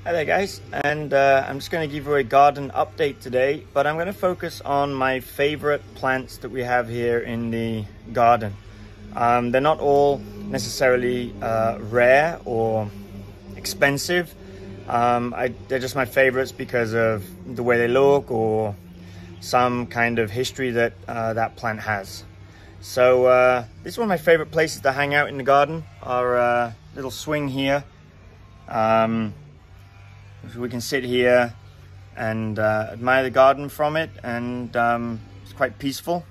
Hi there guys, and I'm just going to give you a garden update today, but I'm going to focus on my favorite plants that we have here in the garden. They're not all necessarily rare or expensive. They're just my favorites because of the way they look or some kind of history that that plant has. So this is one of my favorite places to hang out in the garden, our little swing here. So we can sit here and admire the garden from it, and it's quite peaceful.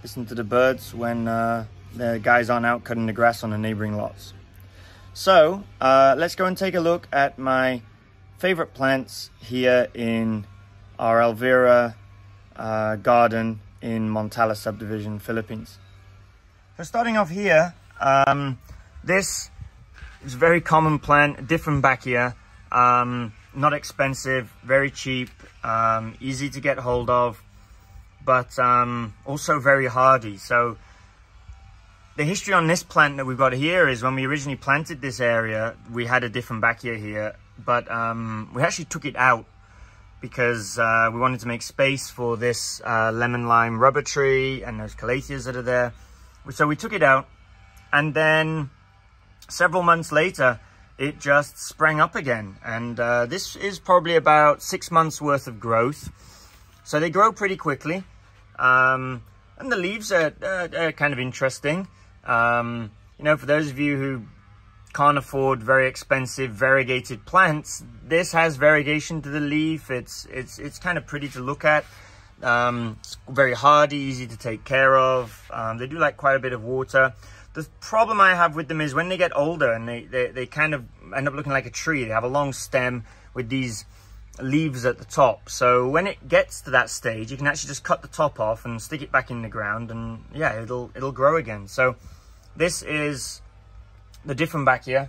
Listen to the birds when the guys aren't out cutting the grass on the neighboring lots. So let's go and take a look at my favorite plants here in our Elvira garden in Montala subdivision, Philippines. So starting off here, this is a very common plant, Diffenbachia. Not expensive, very cheap, easy to get hold of, but also very hardy. So the history on this plant that we've got here is when we originally planted this area, we had a Diffenbachia here, but we actually took it out because we wanted to make space for this lemon lime rubber tree and those calatheas that are there. So we took it out, and then several months later it just sprang up again, and this is probably about 6 months worth of growth. So they grow pretty quickly, and the leaves are kind of interesting. You know, for those of you who can't afford very expensive variegated plants, this has variegation to the leaf. It's kind of pretty to look at. It's very hardy, easy to take care of. They do like quite a bit of water. The problem I have with them is when they get older and they kind of end up looking like a tree. They have a long stem with these leaves at the top. So when it gets to that stage, you can actually just cut the top off and stick it back in the ground, and yeah, it'll grow again. So this is the Diffenbachia.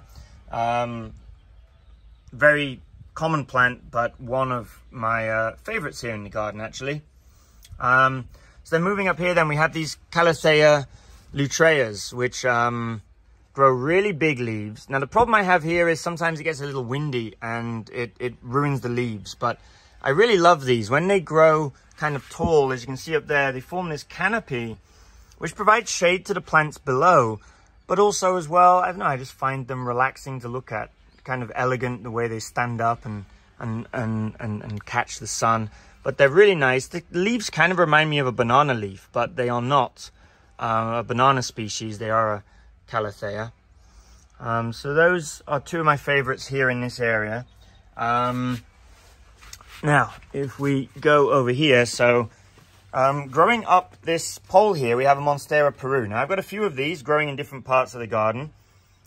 Very common plant, but one of my favorites here in the garden actually. So then moving up here, then we have these Calathea Lutreas, which grow really big leaves. Now the problem I have here is sometimes it gets a little windy and it ruins the leaves, but I really love these. When they grow kind of tall, as you can see up there, they form this canopy which provides shade to the plants below, but also as well, I don't know, I just find them relaxing to look at. Kind of elegant the way they stand up and catch the sun, but they're really nice. The leaves kind of remind me of a banana leaf, but they are not a banana species. They are a Calathea. So those are two of my favorites here in this area. Now if we go over here, so growing up this pole here, we have a Monstera Peru. Now I've got a few of these growing in different parts of the garden,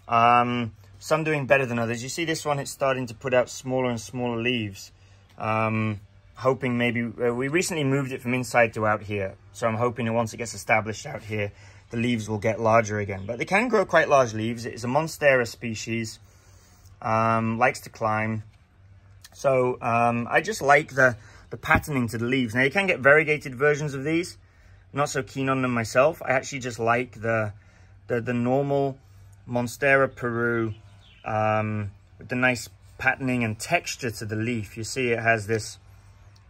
some doing better than others. You see this one, it's starting to put out smaller and smaller leaves. Hoping maybe, we recently moved it from inside to out here, so I'm hoping that once it gets established out here, the leaves will get larger again. But they can grow quite large leaves. It is a Monstera species, likes to climb. So I just like the patterning to the leaves. Now you can get variegated versions of these. I'm not so keen on them myself. I actually just like the normal Monstera Peru with the nice patterning and texture to the leaf. You see it has this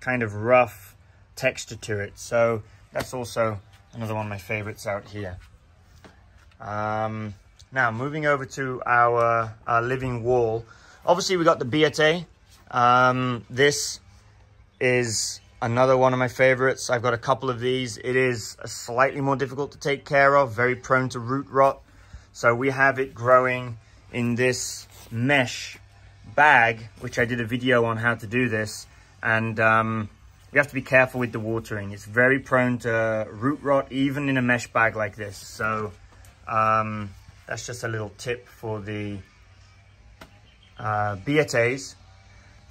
kind of rough texture to it, so that's also another one of my favorites out here. Now moving over to our living wall, obviously we got the Beet. This is another one of my favorites. I've got a couple of these. It is slightly more difficult to take care of, very prone to root rot, so we have it growing in this mesh bag, which I did a video on how to do this. And we have to be careful with the watering. It's very prone to root rot, even in a mesh bag like this. So that's just a little tip for the Beetes.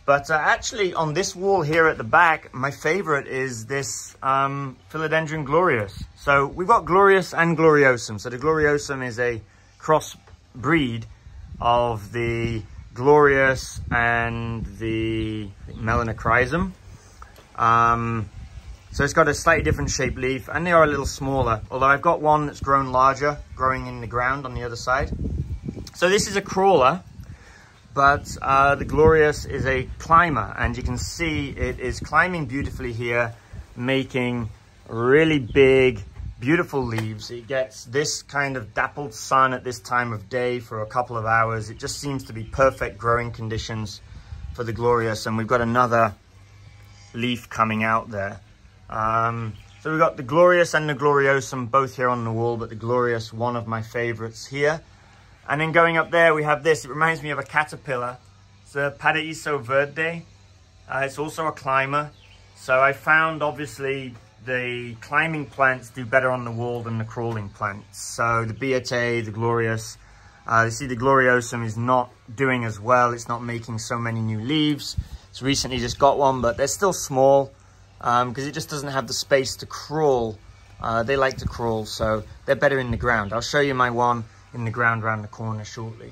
But actually on this wall here at the back, my favorite is this Philodendron Glorious. So we've got Glorious and Gloriosum. So the Gloriosum is a cross breed of the Glorious and the Melanochrysum. So it's got a slightly different shaped leaf, and they are a little smaller, although I've got one that's grown larger, growing in the ground on the other side. So this is a crawler, but the Glorious is a climber, and you can see it is climbing beautifully here, making really big, beautiful leaves. It gets this kind of dappled sun at this time of day for a couple of hours. It just seems to be perfect growing conditions for the Glorious, and we've got another leaf coming out there. So we've got the Glorious and the Gloriosum both here on the wall, but the Glorious, one of my favorites here. And then going up there, we have this. It reminds me of a caterpillar. It's a Paraíso Verde. It's also a climber. So I found, obviously, the climbing plants do better on the wall than the crawling plants. So the Beet, the Glorious, you see the Gloriosum is not doing as well. It's not making so many new leaves. It's recently just got one, but they're still small because it just doesn't have the space to crawl. They like to crawl, so they're better in the ground. I'll show you my one in the ground around the corner shortly.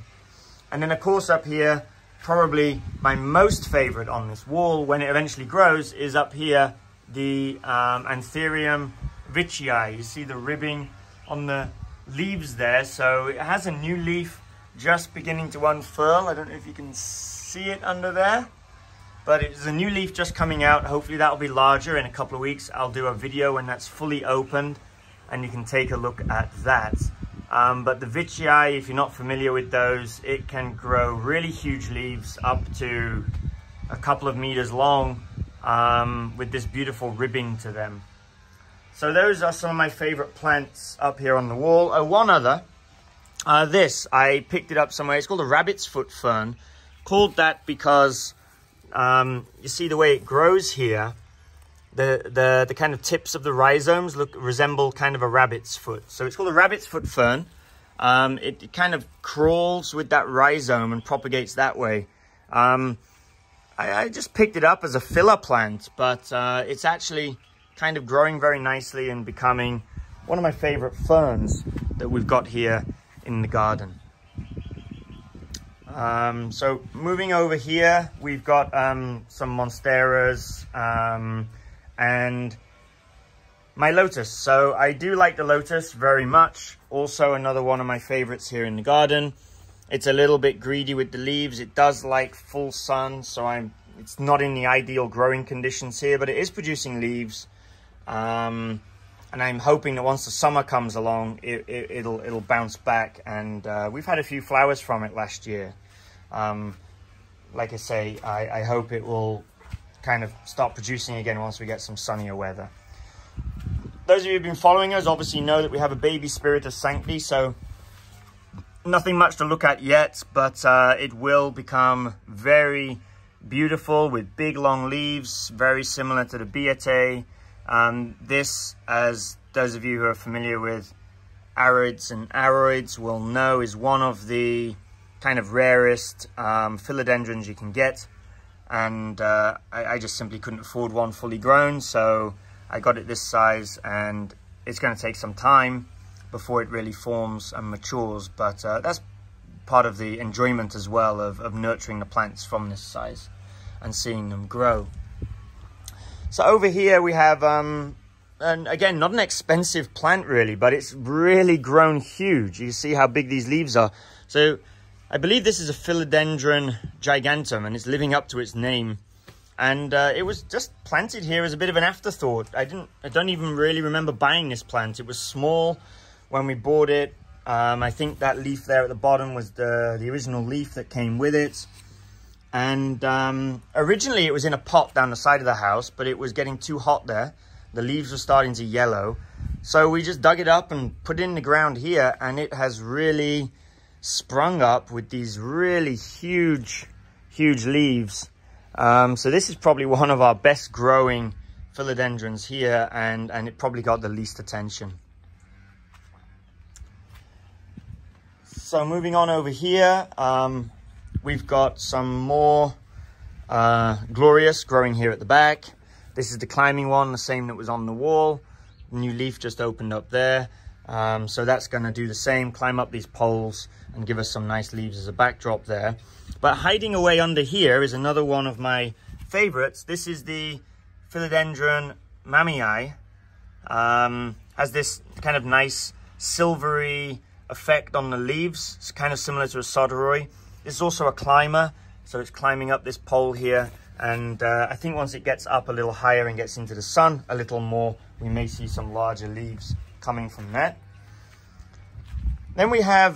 And then of course up here, probably my most favorite on this wall when it eventually grows is up here, the Anthurium vichy. You see the ribbing on the leaves there. So it has a new leaf just beginning to unfurl. I don't know if you can see it under there, but it's a new leaf just coming out. Hopefully that'll be larger in a couple of weeks. I'll do a video when that's fully opened and you can take a look at that. But the vichy, if you're not familiar with those, it can grow really huge leaves up to a couple of meters long with this beautiful ribbing to them. So those are some of my favorite plants up here on the wall. Oh, one other, this, I picked it up somewhere. It's called a rabbit's foot fern. Called that because you see the way it grows here. The kind of tips of the rhizomes resemble kind of a rabbit's foot. So it's called a rabbit's foot fern. It kind of crawls with that rhizome and propagates that way. I just picked it up as a filler plant, but it's actually kind of growing very nicely and becoming one of my favorite ferns that we've got here in the garden. So moving over here, we've got some monsteras, and my Lotus. So I do like the Lotus very much. Also another one of my favorites here in the garden. It's a little bit greedy with the leaves. It does like full sun, so it's not in the ideal growing conditions here, but it is producing leaves. And I'm hoping that once the summer comes along, it'll bounce back. And we've had a few flowers from it last year. Like I say, I hope it will kind of start producing again once we get some sunnier weather. Those of you who've been following us obviously know that we have a baby Spiritus Sancti, so nothing much to look at yet, but it will become very beautiful with big long leaves, very similar to the Beet. This, as those of you who are familiar with arids and aroids will know, is one of the kind of rarest philodendrons you can get. And I just simply couldn't afford one fully grown, so I got it this size, and it's going to take some time before it really forms and matures, but that's part of the enjoyment as well of nurturing the plants from this size and seeing them grow. So over here we have, and again, not an expensive plant really, but it's really grown huge. You see how big these leaves are. So I believe this is a Philodendron gigantum, and it's living up to its name. And it was just planted here as a bit of an afterthought. I don't even really remember buying this plant. It was small when we bought it. I think that leaf there at the bottom was the original leaf that came with it. And originally it was in a pot down the side of the house, but it was getting too hot there. The leaves were starting to yellow. So we just dug it up and put it in the ground here, and it has really sprung up with these really huge leaves. So this is probably one of our best growing philodendrons here, and it probably got the least attention. So moving on over here, we've got some more Glorious growing here at the back. This is the climbing one, the same that was on the wall. The new leaf just opened up there. So that's going to do the same, climb up these poles and give us some nice leaves as a backdrop there. But hiding away under here is another one of my favorites. This is the Philodendron Maniai. Has this kind of nice silvery effect on the leaves. It's kind of similar to a Sodaroy. This is also a climber, so it's climbing up this pole here. And I think once it gets up a little higher and gets into the sun a little more, we may see some larger leaves coming from that. Then we have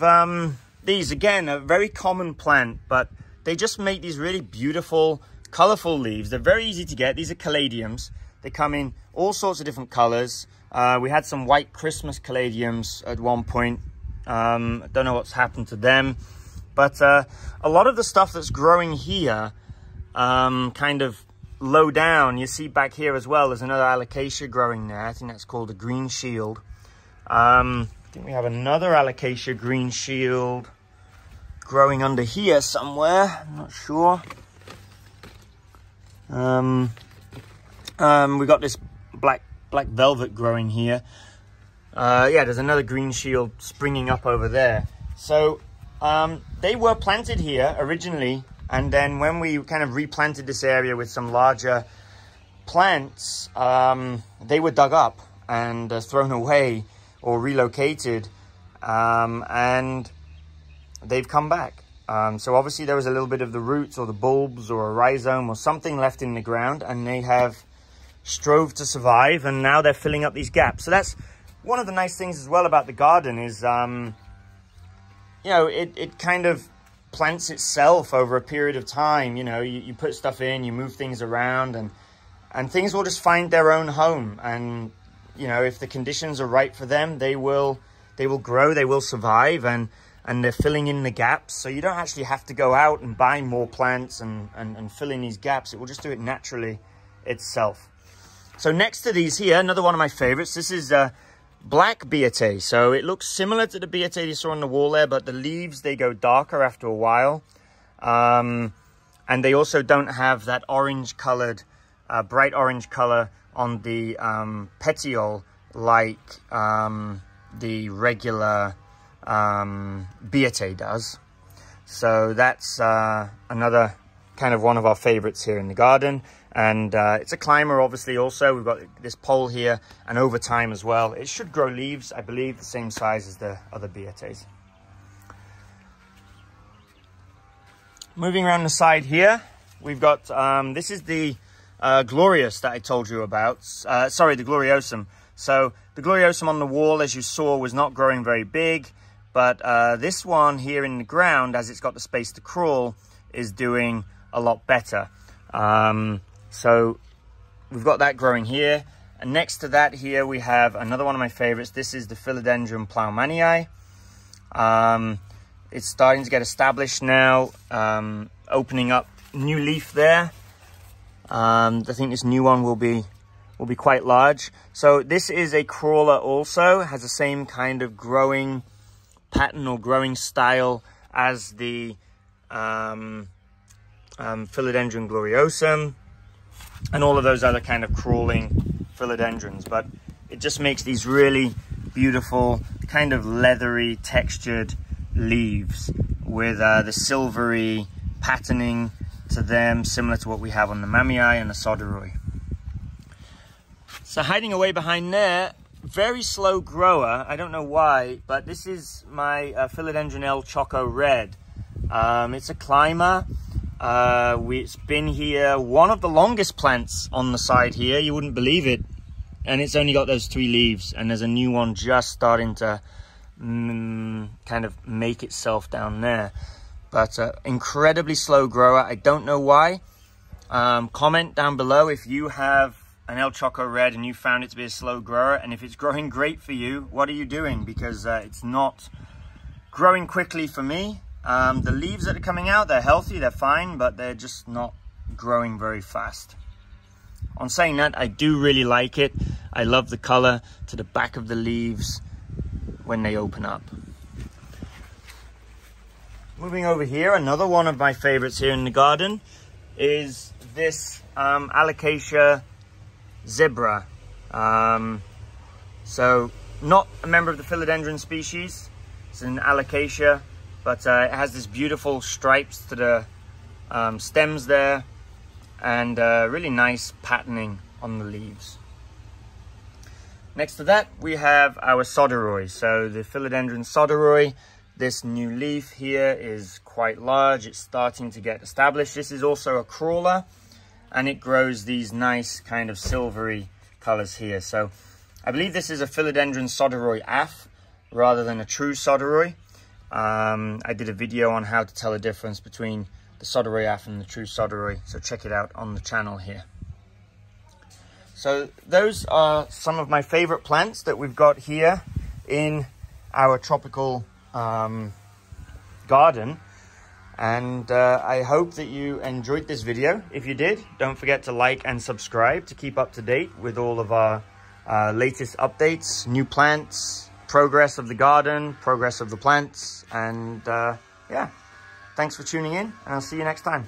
these, again, a very common plant, but they just make these really beautiful, colorful leaves. They're very easy to get. These are Caladiums. They come in all sorts of different colors. We had some white Christmas Caladiums at one point. I don't know what's happened to them, but a lot of the stuff that's growing here, kind of low down, you see back here as well, there's another Alocasia growing there. I think that's called a green shield. I think we have another Alocasia green shield growing under here somewhere. I'm not sure. We got this black velvet growing here. Yeah, there's another green shield springing up over there. So they were planted here originally, and then when we kind of replanted this area with some larger plants, they were dug up and thrown away or relocated, and they've come back. So obviously there was a little bit of the roots or the bulbs or a rhizome or something left in the ground, and they have strove to survive, and now they're filling up these gaps. So that's one of the nice things as well about the garden is, you know, it kind of plants itself over a period of time. You know, you put stuff in, you move things around, and things will just find their own home. And, you know, if the conditions are right for them, they will grow, they will survive, and they're filling in the gaps. So you don't actually have to go out and buy more plants and fill in these gaps. It will just do it naturally itself. So next to these here, another one of my favorites, this is black Beet. So it looks similar to the Beet you saw on the wall there, but the leaves, they go darker after a while. And they also don't have that orange colored, bright orange color on the petiole like the regular Beet does. So that's another kind of one of our favorites here in the garden. And it's a climber, obviously. Also, we've got this pole here, and over time as well, it should grow leaves, I believe, the same size as the other Beetes. Moving around the side here, we've got this is the Glorious that I told you about. Sorry, the Gloriosum. So the Gloriosum on the wall, as you saw, was not growing very big, but this one here in the ground, as it's got the space to crawl, is doing a lot better. So we've got that growing here, and next to that here we have another one of my favorites. This is the Philodendron Maniai. It's starting to get established now, opening up new leaf there. I think this new one will be quite large. So this is a crawler also, has the same kind of growing pattern or growing style as the Philodendron Gloriosum and all of those other kind of crawling philodendrons, but it just makes these really beautiful kind of leathery textured leaves with the silvery patterning to them, similar to what we have on the Mammy and the Sodaroy. So hiding away behind there, very slow grower, I don't know why, but this is my Philodendron Choco Red. It's a climber. It's been here, one of the longest plants on the side here, you wouldn't believe it, and it's only got those 3 leaves, and there's a new one just starting to kind of make itself down there. But incredibly slow grower, I don't know why. Comment down below if you have an El Choco Red and you found it to be a slow grower, and if it's growing great for you, what are you doing? Because it's not growing quickly for me. The leaves that are coming out, they're healthy, they're fine, but they're just not growing very fast. On saying that, I do really like it. I love the color to the back of the leaves when they open up. Moving over here, another one of my favorites here in the garden is this Alocasia Zebra. So not a member of the Philodendron species, it's an Alocasia, but it has this beautiful stripes to the stems there, and really nice patterning on the leaves. Next to that, we have our Sodaroy. So the Philodendron Sodaroy, This new leaf here is quite large. It's starting to get established. This is also a crawler, and it grows these nice kind of silvery colors here. So I believe this is a Philodendron Sodaroy AF rather than a true Sodaroy. I did a video on how to tell the difference between the Sodaroy AF and the true Sodaroy, so check it out on the channel here. So those are some of my favorite plants that we've got here in our tropical garden, and I hope that you enjoyed this video. If you did, don't forget to like and subscribe to keep up to date with all of our latest updates, new plants, progress of the garden, progress of the plants, and yeah, thanks for tuning in, and I'll see you next time.